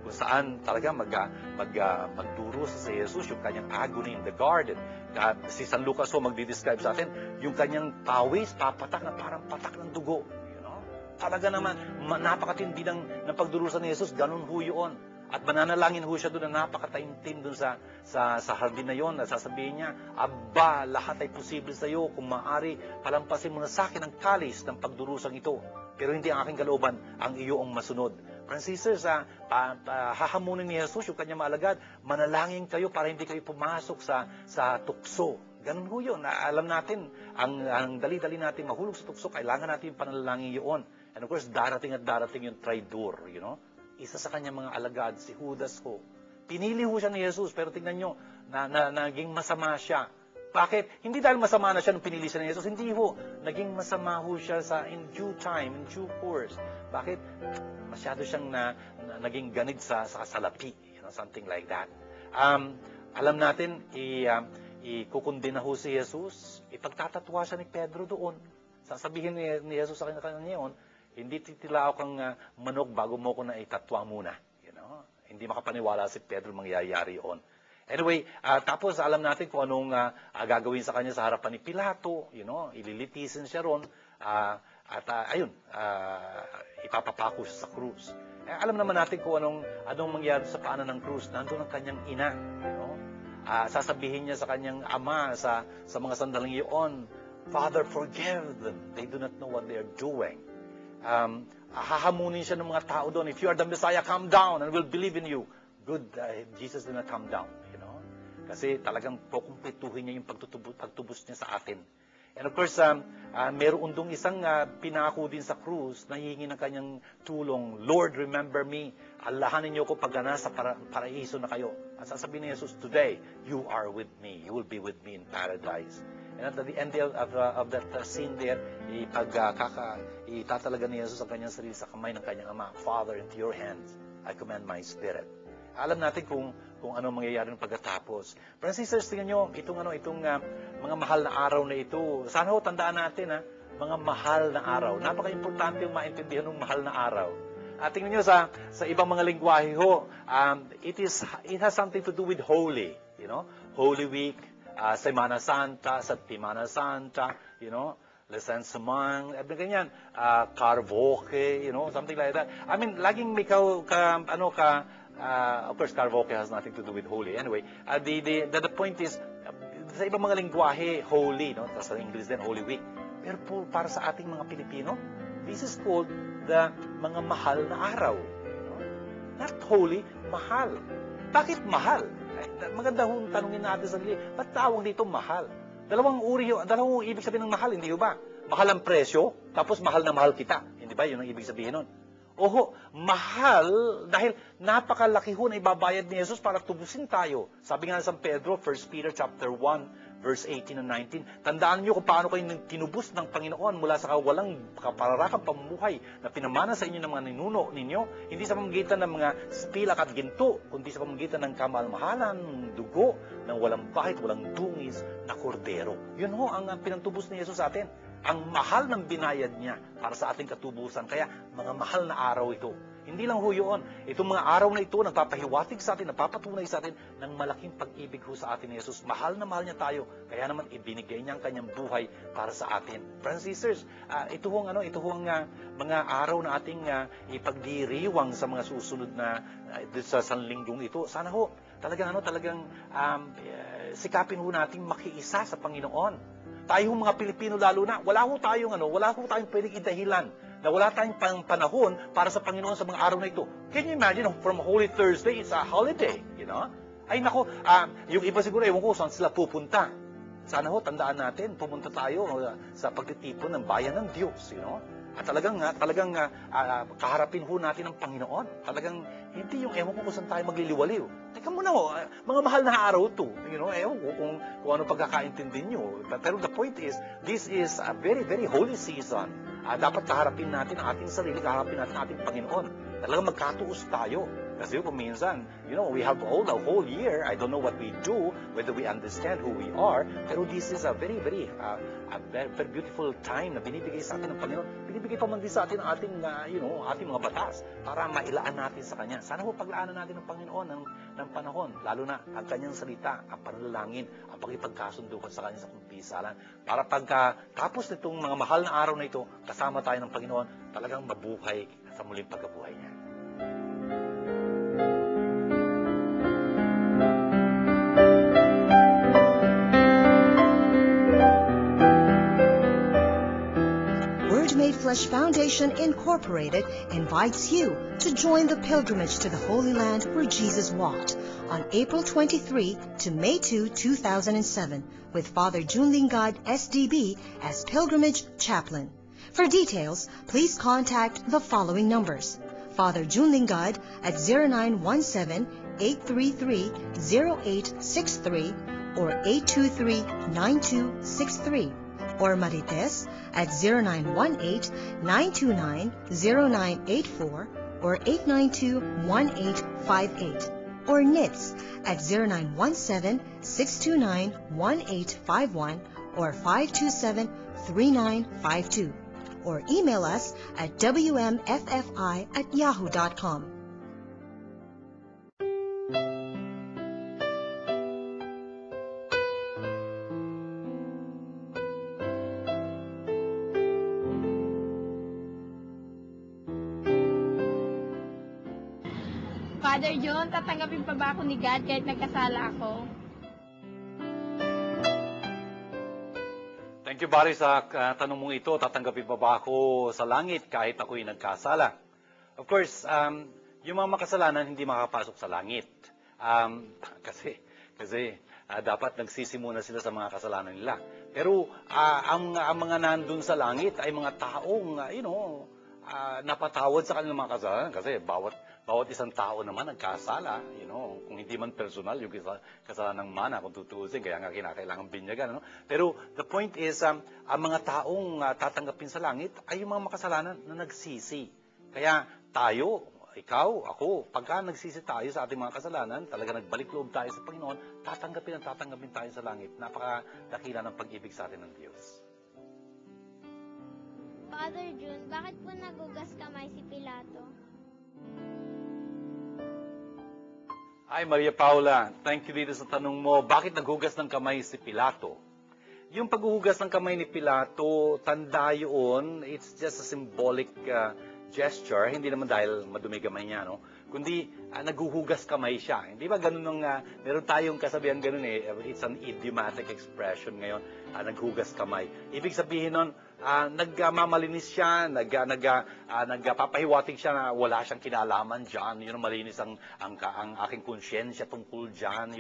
kung saan talaga magdurusa si Jesus yung kanyang agony in the garden. Si San Lucas magdi-describe sa atin yung kanyang pawis, papatak na parang patak ng dugo. You know? Talaga naman, napakatindi ng pagdurusa ni Jesus, ganun ho yun. At mananalangin ho siya doon na napakataimtim doon sa hardin na yon, na sasabihin niya, Aba, lahat ay posible sa iyo, kung maaari, palampasin mo na sa akin ang kalis ng pagdurusang ito. Pero hindi ang aking kalooban, ang iyo ang masunod. Friends and sisters, hahamunin ni Jesus yung kanyang maalagad, manalangin kayo para hindi kayo pumasok sa tukso. Ganun ho yun. Alam natin, ang dali-dali natin mahulog sa tukso, kailangan natin yung panalangin yun. And of course, darating yung traidor, you know. Isa sa kanyang mga alagad, si Judas ho. Pinili ho siya ni Jesus, pero tingnan nyo, naging masama siya. Bakit? Hindi dahil masama na siya nung pinili siya ni Jesus, hindi ho. Naging masama ho siya in due time, in due course. Bakit? Masyado siyang naging ganid sa salapi, you know, something like that. Alam natin, ikukundina ho si Jesus, ipagtatatwa siya ni Pedro doon. Sasabihin ni Jesus sa kanya yun, Hindi titilao kang manok bago mo ko na itatwa muna. You know? Hindi makapaniwala si Pedro mangyayari yun. Anyway, tapos alam natin kung anong gagawin sa kanya sa harapan ni Pilato. You know? Ililitisin siya ron. Ipapapako siya sa krus. Alam naman natin kung anong mangyari sa paanan ng krus. Nandun ang kanyang ina. You know? Sasabihin niya sa kanyang ama sa mga sandaling iyon, Father, forgive them. They do not know what they are doing. Hahamunin siya ng mga tao doon. If you are the Messiah, come down and we'll believe in you. Good, Jesus did not come down. You know? Kasi talagang kukumpletuhin niya yung pagtubos niya sa atin. And of course, meron dong isang pinako din sa krus na hihingi ng kanyang tulong. Lord, remember me. Allahanin niyo ko pag nasa paraiso na kayo. At sasabihin ni Jesus, today, you are with me. You will be with me in paradise. And at the end of that scene there, itatalaga ni Jesus ang kanyang sarili sa kamay ng kanyang ama. Father, into your hands, I commend my spirit. Alam natin kung ano mangyayari ng pagkatapos. Friends and sisters, tingnan nyo, itong mga mahal na araw na ito. Sana tandaan natin, mga mahal na araw. Napaka-importante yung maintindihan ng mahal na araw. Tingnan nyo sa ibang mga lingwahe it has something to do with holy. You know? Holy Week, Semana Santa, Septimana Santa, you know, Lesensamang, ganyan, Carvoque, you know, something like that. I mean, laging may of course, Carvoque has nothing to do with holy. Anyway, the point is, sa ibang mga lingwahe, holy, no? Sa English din, Holy Week. Pero po, para sa ating mga Pilipino, this is called the mga mahal na araw. You know? Not holy, mahal. Bakit mahal? Maganda hong tanungin natin sa sarili, ba't tawag dito mahal? Dalawang ibig sabihin ng mahal, hindi ba? Mahal ang presyo, tapos mahal na mahal kita. Hindi ba? Yun ang ibig sabihin nun. Oho, mahal dahil napakalaki ho na ibabayad ni Jesus para tubusin tayo. Sabi nga sa Pedro, 1 Peter chapter 1, verse 18 and 19, tandaan niyo kung paano kayo tinubos ng Panginoon mula sa walang kapararakang pamumuhay na pinamana sa inyo ng mga ninuno ninyo, hindi sa pamamagitan ng mga pilak at ginto, kundi sa pamamagitan ng kamalmahalan, dugo, ng walang bahid, walang dungis na kordero. Yun ho ang pinantubos ni Jesus sa atin. Ang mahal ng binayad niya para sa ating katubusan. Kaya mga mahal na araw ito. Hindi lang ho yun. Itong mga araw na ito, nagpapahiwatig sa atin, nagpapatunay sa atin ng malaking pag-ibig ho sa atin ni Jesus. Mahal na mahal niya tayo. Kaya naman ibinigay niya ang kanyang buhay para sa atin. Friends and sisters, ito hong mga araw na ating ipagdiriwang sa mga susunod na sa sanlinggong ito. Sana ho, talagang sikapin ho nating makiisa sa Panginoon. Tayo mga Pilipino lalo na, wala ho tayong pwedeng idahilan na wala tayong panahon para sa Panginoon sa mga araw na ito. Can you imagine, from Holy Thursday, it's a holiday, you know? Ay nako, yung iba siguro, ewan ko saan sila pupunta. Sana ho, tandaan natin, pumunta tayo sa pagtitipon ng bayan ng Diyos, you know? At talagang kaharapin ho natin ang Panginoon. Talagang hindi yung ewan ko kung saan tayo magliliwaliw. Teka muna ho, mga mahal na araw to. You know, ewan ko kung ano pagkakaintindi nyo. Pero the point is, this is a very, very holy season. Dapat kaharapin natin ang ating sarili, kaharapin natin ang ating Panginoon. Talagang magkatuos tayo. Kasi kung minsan, you know, we have all the whole year. I don't know what we do, whether we understand who we are. Pero this is a very, very, very beautiful time na binibigay sa atin ng Panginoon. Binibigay pa man din sa atin ang ating, ating mga batas para mailaan natin sa Kanya. Sana po paglaanan natin ng Panginoon ng panahon, lalo na ang Kanyang salita, ang panalangin, ang pagkipagkasundukan sa Kanya sa kumpisalan. Para pagkatapos nitong mga mahal na araw na ito, kasama tayo ng Panginoon, talagang mabuhay sa muling pagkabuhay niya. Made Flesh Foundation Incorporated invites you to join the pilgrimage to the Holy Land where Jesus walked on April 23 to May 2, 2007 with Father Junlingad SDB as Pilgrimage Chaplain. For details, please contact the following numbers. Father Junlingad at 0917-833-0863 or 823-9263 or Marites at 0918-929-0984 or 892-1858 or NITS at 0917-629-1851 or 527-3952 or email us at wmffi@yahoo.com. Father John, tatanggapin pa ba ako ni God kahit nagkasala ako? Thank you, Barry, sa tanong mong ito. Tatanggapin pa ba ako sa langit kahit ako'y nagkasala? Of course, yung mga makasalanan hindi makapasok sa langit. Kasi dapat nagsisimula sila sa mga kasalanan nila. Pero ang mga nandun sa langit ay mga taong, napatawad sa kanilang mga kasalanan. Kasi bawat isang tao naman nagkasala, kung hindi man personal, yung kasalanan ng mana, kung tutuusin, kaya nga kinakailangan binyagan. Pero the point is, ang mga taong tatanggapin sa langit ay yung mga makasalanan na nagsisi. Kaya tayo, ikaw, ako, pagka nagsisi tayo sa ating mga kasalanan, talaga nagbalik loob tayo sa Panginoon, tatanggapin tayo sa langit. Napakadakila ng pag-ibig sa atin ng Diyos. Father June, bakit po nagugas kamay si Pilato? Ay, Maria Paula, thank you dito sa tanong mo. Bakit naghugas ng kamay si Pilato? Yung paghuhugas ng kamay ni Pilato, tanda yun, it's just a symbolic gesture. Hindi naman dahil madumi kamay niya, no? Kundi naghuhugas kamay siya. Hindi ba ganun meron tayong kasabihan ganun eh. It's an idiomatic expression ngayon, naghugas kamay. Ibig sabihin nun, nagmamalinis siya, nagpapahiwatig siya na wala siyang kinalaman dyan, malinis ang aking konsyensya tungkol dyan,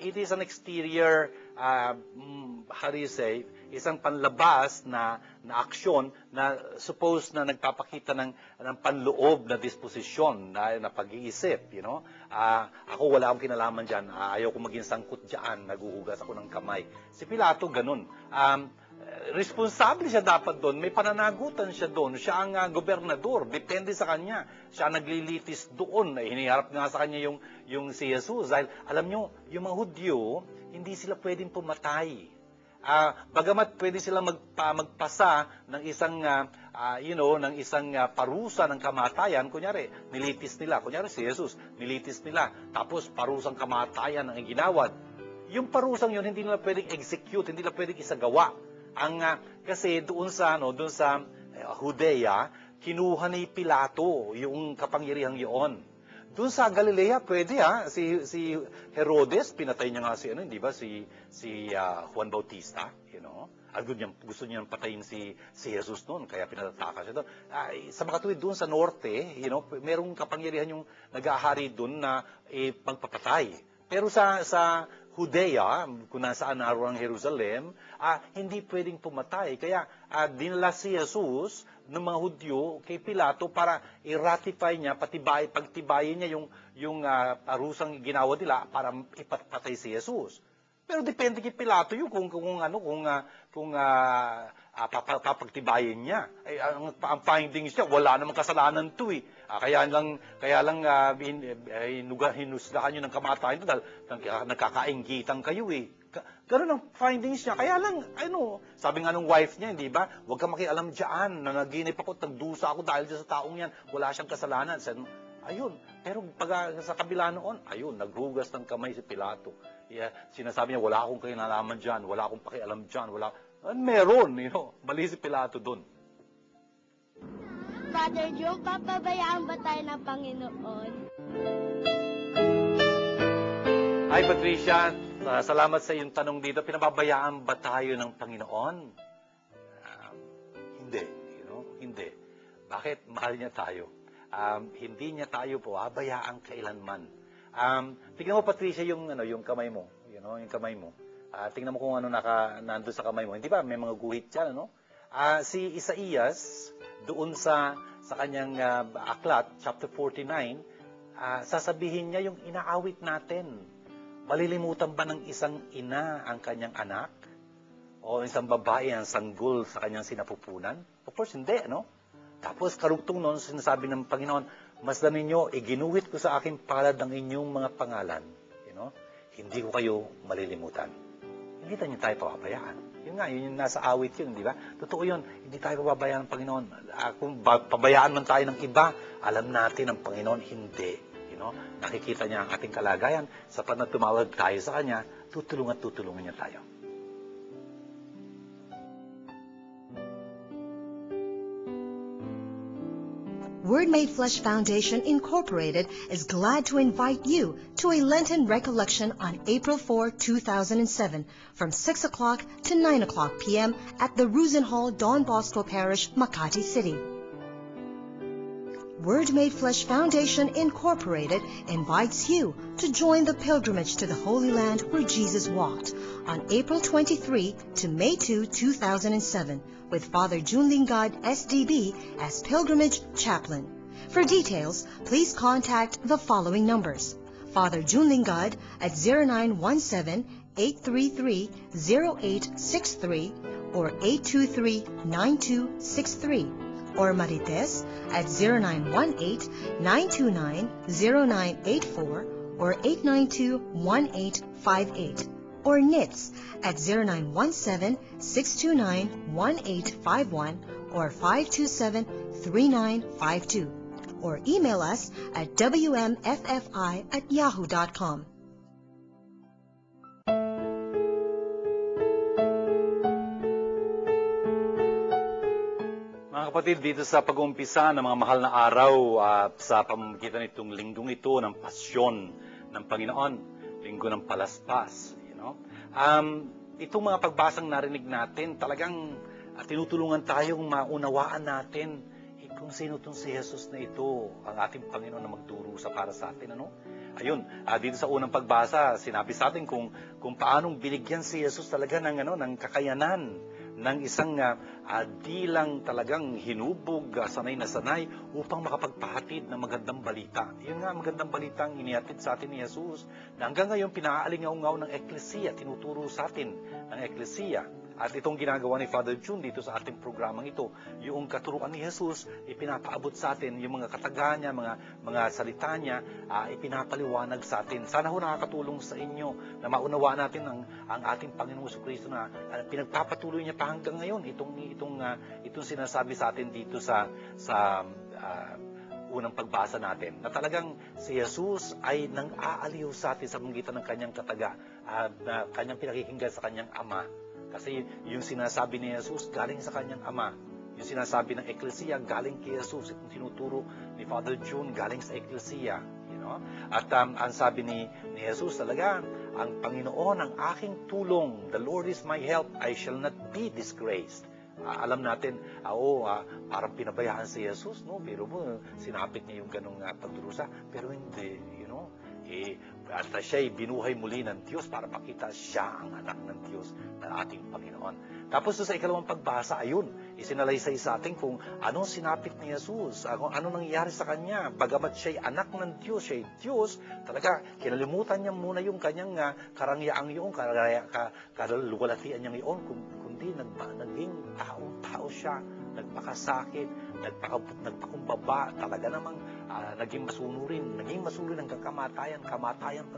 It is an exterior, how do you say, isang panlabas na aksyon na suppose na nagpapakita ng panloob na disposisyon, na pag-iisip, Ako wala akong kinalaman dyan, ayaw ko maging sangkot dyan, naguhugas ako ng kamay. Si Pilato, ganun. Responsable siya dapat doon, may pananagutan siya doon, siya ang gobernador, depende sa kanya, siya naglilitis doon, hiniharap nga sa kanya yung si Jesus, dahil alam nyo, yung mga Hudyo, hindi sila pwedeng pumatay. Bagamat pwede sila magpasa ng isang parusa ng kamatayan, kunyari nilitis nila, kunyari si Jesus, nilitis nila, tapos parusang kamatayan ang ginawad. Yung parusang yun hindi nila pwedeng execute, hindi nila pwedeng isagawa. Kasi doon sa Judea, kinuha ni Pilato yung kapangyarihang yun. Doon sa Galilea, pwede si Herodes, pinatay niya nga hindi ba, si Juan Bautista, gusto niya patayin si Jesus noon, kaya pinatataka siya doon. Sa makatuwid doon sa norte, merong kapangyarihan yung nag-ahari doon na magpapatay. Pero sa Judea, kung nasaan naroon ang Jerusalem, hindi pwedeng pumatay. Kaya dinala si Jesus ng mga Hudyo kay Pilato para i-ratify niya, pagtibayin niya yung parusang ginawa nila para ipatay si Jesus. Pero depende kay Pilato yun kung papagtibayin niya. Ang findings niya, wala namang kasalanan to eh. Kaya lang hinusgahan nyo ng kamatayan to dahil nagkakainggitan kayo eh. Ganun ang findings niya. Kaya lang, sabi nga nung wife niya, hindi ba? Huwag ka makialam dyan. Nanaginip ako, nagdusa ako dahil sa taong yan. Wala siyang kasalanan. Ayun. Pero pag sa kabila noon, naghugas ng kamay si Pilato. Sinasabi niya, wala akong kinalaman dyan. Wala akong pakialam dyan. Meron, mali si Pilato doon. Father Joe, papabayaan ba tayo ng Panginoon? Hi Patricia, salamat sa iyong tanong dito. Pinababayaan ba tayo ng Panginoon? Hindi, hindi. Bakit? Mahal niya tayo. Hindi niya tayo pababayaan kailanman. Tingnan mo Patricia yung kamay mo, yung kamay mo. Tingnan mo kung nandun sa kamay mo. Hindi ba may mga guhit diyan, Si Isaías doon sa kanyang aklat, chapter 49, sasabihin niya yung inaawit natin. Malilimutan ba ng isang ina ang kanyang anak? O isang babae ang sanggol sa kanyang sinapupunan? Of course, hindi, Tapos, karugtong noon, sinasabi ng Panginoon, masdan ninyo, ginuhit ko sa aking palad ang inyong mga pangalan. Hindi ko kayo malilimutan. Hindi niyo tayo papabayaan. Yun nga, yun yung nasa awit yun, di ba? Totoo yun, hindi tayo pababayaan ng Panginoon. Kung pabayaan man tayo ng iba, alam natin ang Panginoon, hindi. Nakikita niya ang ating kalagayan, sapat na tumawag tayo sa Kanya, tutulungan niya tayo. Word Made Flesh Foundation Incorporated is glad to invite you to a Lenten recollection on April 4, 2007 from 6 o'clock to 9 o'clock p.m. at the Rusin Hall, Don Bosco Parish, Makati City. Word Made Flesh Foundation Incorporated invites you to join the pilgrimage to the Holy Land where Jesus walked on April 23 to May 2, 2007 with Father June Lingad, SDB, as Pilgrimage Chaplain. For details, please contact the following numbers. Father June Lingad at 0917-833-0863 or 823-9263. Or Marites at 0918-929-0984 or 892-1858. Or NITS at 0917-629-1851 or 527-3952. Or email us at wmffi@yahoo.com. Mga kapatid, dito sa pag-uumpisa ng mga mahal na araw sa pamamagitan nitong linggong ito ng pasyon ng Panginoon, linggo ng palaspas, itong mga pagbasang narinig natin, talagang tinutulungan tayong maunawaan natin kung sino itong si Jesus na ito, ang ating Panginoon na magturo para sa atin. Ayun, dito sa unang pagbasa, sinabi sa atin kung paanong binigyan si Jesus talaga ng kakayanan ng isang di lang talagang hinubog, sanay na sanay, upang makapagpahatid ng magandang balita. Yun nga, magandang balita ang inihatid sa atin ni Jesus, na hanggang ngayon pinaalingaw-ngaw ng Eklesiya, tinuturo sa atin ng Eklesiya. At itong ginagawa ni Father June dito sa ating programang ito, yung katuruan ni Jesus, ipinapaabot sa atin, yung mga kataga niya, mga salita niya, ipinapaliwanag sa atin. Sana ho nakakatulong sa inyo na maunawaan natin ang ating Panginoong Jesucristo na pinagpapatuloy niya pa hanggang ngayon itong sinasabi sa atin dito sa unang pagbasa natin, na talagang si Jesus ay nang-aaliw sa atin sa pamamagitan ng kanyang kataga, na kanyang pinakikinggan sa kanyang Ama. Kasi yung sinasabi ni Jesus galing sa kanyang Ama. Yung sinasabi ng Eklesiya galing kay Jesus. Itong tinuturo ni Father June galing sa Eklesiya. At ang sabi ni Jesus talaga, ang Panginoon ang aking tulong. The Lord is my help. I shall not be disgraced. Alam natin, parang pinabayaan si Jesus, no? Pero sinapit niya yung ganong pagdurusa. Pero hindi, at siya'y binuhay muli ng Diyos para makita siya ang anak ng Diyos na ating Panginoon. Tapos sa ikalawang pagbasa, ayun, isinalaysay sa atin kung anong sinapit ni Jesus, kung anong nangyayari sa kanya. Bagamat siya'y anak ng Diyos, siya'y Diyos, talaga kinalimutan niya muna yung kanyang karangyaang yun, kaluwalhatian niya yun, kundi naging tao siya, nagpakasakit, nagpakumbaba, talaga namang naging masunurin hanggang kamatayan pa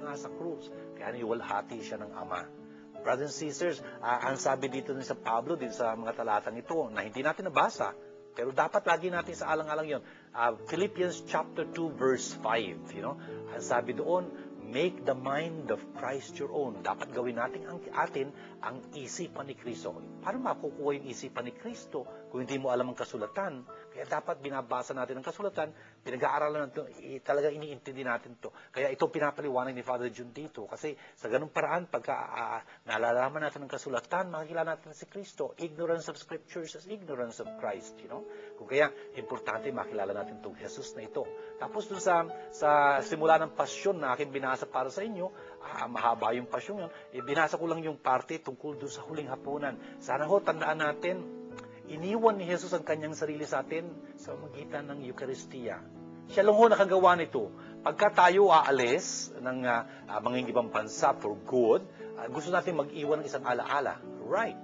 nga sa krus. Kaya niwalhati siya ng Ama. Brothers and sisters, ang sabi dito ni sa Pablo, dito sa mga talatang ito, na hindi natin nabasa, pero dapat lagi natin sa alang-alang yun. Philippians chapter 2 verse 5, ang sabi doon, make the mind of Christ your own. Dapat gawin natin ang isipan ni Kristo. Paano makukuha yung isipan ni Kristo kung hindi mo alam ang kasulatan? Kaya dapat binabasa natin ang kasulatan, pinag-aaralan natin, talaga iniintindi natin to. Kaya ito pinapaliwanag ni Father June dito. Kasi sa ganung paraan, pagka nalalaman natin ang kasulatan, makikilala natin si Kristo. Ignorance of Scriptures is ignorance of Christ. Kung kaya, importante makilala natin itong Jesus na ito. Tapos dun sa simula ng pasyon na aking binasa para sa inyo, mahaba yung pasyon yun, binasa ko lang yung parte tungkol dun sa huling hapunan. Sana ho, tandaan natin, iniwan ni Jesus ang kanyang sarili sa atin sa magitan ng Eucharistia. Siya lang ho nakagawa nito. Pagka tayo aalis ng mga ibang bansa for good, gusto natin mag-iwan ng isang alaala. Right.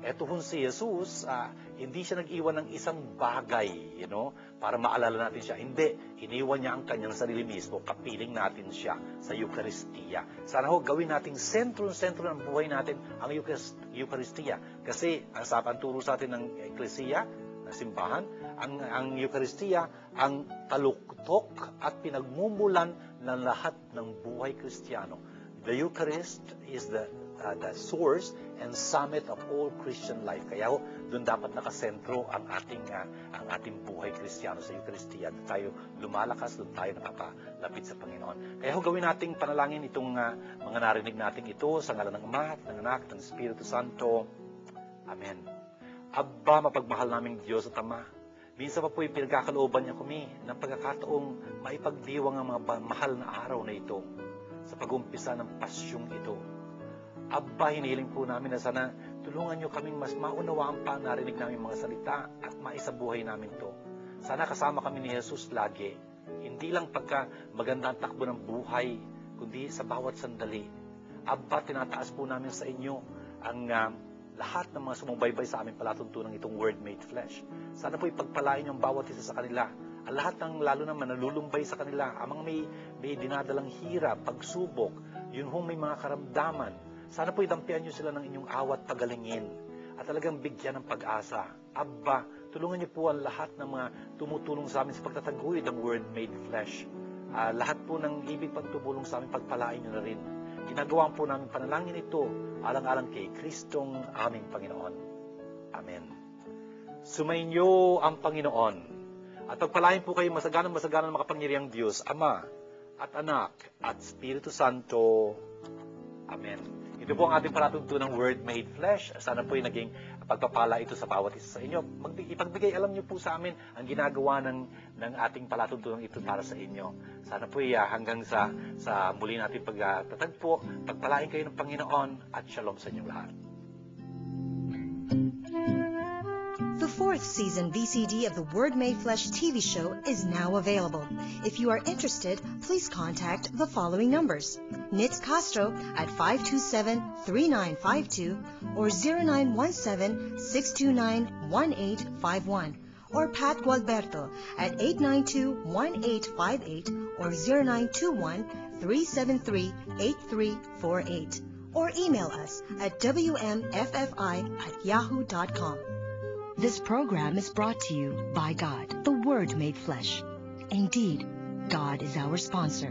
Eto hon si Jesus, hindi siya nag-iwan ng isang bagay, para maalala natin siya. Hindi, iniwan niya ang kanyang sarili mismo, kapiling natin siya sa Eucharistia. Sana ho, gawin nating sentro ng buhay natin ang Eucharistia. Kasi, ang turo sa atin ng Eklesiya, ng simbahan, ang Eucharistia, ang taluktok at pinagmumulan ng lahat ng buhay Kristiyano. The Eucharist is the source and summit of all Christian life. Kaya doon dapat nakasentro ang ating buhay Kristiyano sa Eucharistia. Doon tayo lumalakas, doon tayo nakapalapit sa Panginoon. Kaya gawin nating panalangin itong mga narinig natin ito sa ngalan ng Ama, ng Anak, ng Espiritu Santo. Amen. Aba, mapagmahal naming Diyos at Ama, minsan pa po'y pinagkakalooban niya kami ng pagkakataong maipagdiwang ang mga mahal na araw na ito sa pag-umpisa ng pasyong ito. Aba, hinihiling po namin na sana tulungan niyo kaming mas maunawaan pa ang narinig namin mga salita at maisabuhay namin to. Sana kasama kami ni Jesus lagi, hindi lang pagka maganda ang takbo ng buhay, kundi sa bawat sandali. Aba, tinataas po namin sa inyo ang lahat ng mga sumubaybay sa aming palatuntunan itong Word Made Flesh. Sana po ipagpalain yung bawat isa sa kanila. Ang lahat ng lalo na manalulumbay sa kanila, amang may dinadalang hirap, pagsubok, yun hong may mga karamdaman. Sana po idampian nyo sila ng inyong awat pagalingin at talagang bigyan ng pag-asa. Aba, tulungan niyo po ang lahat ng mga tumutulong sa amin sa pagtataguyod ng Word Made Flesh. Lahat po ng ibig pagtubulong sa amin, pagpalain nyo na rin. Ginagawa po namin panalangin ito alang-alang kay Kristong aming Panginoon. Amen. Sumainyo ang Panginoon at pagpalain po kayo masaganang makapangyarihang Diyos, Ama at Anak at Espiritu Santo. Amen. Ito po ang ating palatuntunang Word Made Flesh. Sana po yung naging pagpapala ito sa bawat isa sa inyo. Ipagbigay alam niyo po sa amin ang ginagawa ng ating palatuntunang ito para sa inyo. Sana po hanggang sa muli natin pagtatagpo, pagpalain kayo ng Panginoon at shalom sa inyong lahat. The fourth season VCD of the Word Made Flesh TV show is now available. If you are interested, please contact the following numbers. Nitz Castro at 527-3952 or 0917-629-1851 or Pat Gualberto at 892-1858 or 0921-373-8348 or email us at wmffi@yahoo.com. This program is brought to you by God, the Word Made Flesh. Indeed, God is our sponsor.